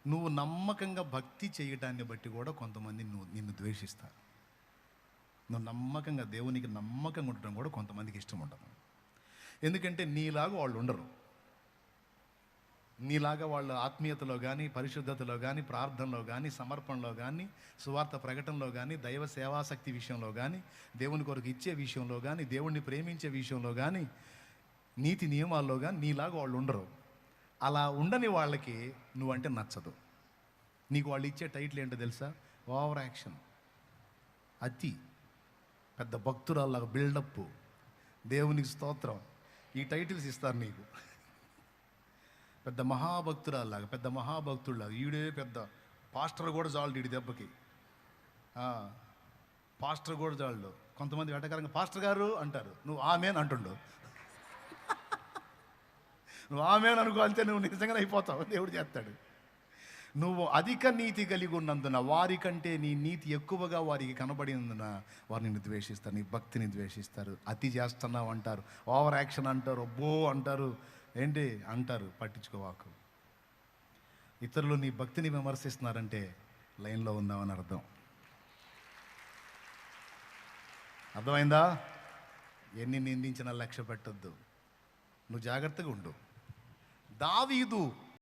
నువ్వు నమ్మకంగా భక్తి చేయటాన్ని బట్టి కూడా కొంతమంది నిన్ను ద్వేషిస్తారు. నువ్వు నమ్మకంగా దేవునికి నమ్మకంగా ఉండటం కూడా కొంతమందికి ఇష్టం ఉండదు. ఎందుకంటే నీలాగా వాళ్ళు ఉండరు. నీలాగా వాళ్ళు ఆత్మీయతలో కానీ, పరిశుద్ధతలో కానీ, ప్రార్థనలో కానీ, సమర్పణలో కానీ, సువార్త ప్రకటనలో కానీ, దైవ సేవాశక్తి విషయంలో కానీ, దేవుని కొరకు ఇచ్చే విషయంలో కానీ, దేవుణ్ణి ప్రేమించే విషయంలో కానీ, నీతి నియమాల్లో కానీ నీలాగా వాళ్ళు ఉండరు. అలా ఉండని వాళ్ళకి నువ్వంటే నచ్చదు. నీకు వాళ్ళు ఇచ్చే టైటిల్ ఏంటో తెలుసా? ఓవర్ యాక్షన్, అతి, పెద్ద భక్తురాల్లాగా బిల్డప్, దేవునికి స్తోత్రం, ఈ టైటిల్స్ ఇస్తారు నీకు. పెద్ద మహాభక్తురాల్లాగా, పెద్ద మహాభక్తుడిలాగా, ఈడే పెద్ద పాస్టర్ కూడా చాలు ఈడి దెబ్బకి. పాస్టర్ కూడా చాలు. కొంతమంది వెటకారంగా పాస్టర్ గారు అంటారు, నువ్వు ఆమెన్ అంటుండు. నువ్వు ఆమెన్ అనుకో, అంతే, నువ్వు నిజంగానే అయిపోతావు, దేవుడు చేస్తాడు. నువ్వు అధిక నీతి కలిగి ఉన్నందున, వారికంటే నీ నీతి ఎక్కువగా వారికి కనబడినందున వారు నిన్ను ద్వేషిస్తారు, నీ భక్తిని ద్వేషిస్తారు. అతి చేస్తున్నావు అంటారు, ఓవర్ యాక్షన్ అంటారు, బో అంటారు, ఏంటి అంటారు. పట్టించుకోవాకు. ఇతరులు నీ భక్తిని విమర్శిస్తున్నారంటే లైన్లో ఉందామని అర్థం. అర్థమైందా? ఎన్ని నిందించినా లక్ష్య పెట్టద్దు, నువ్వు జాగ్రత్తగా ఉండు. దావీదు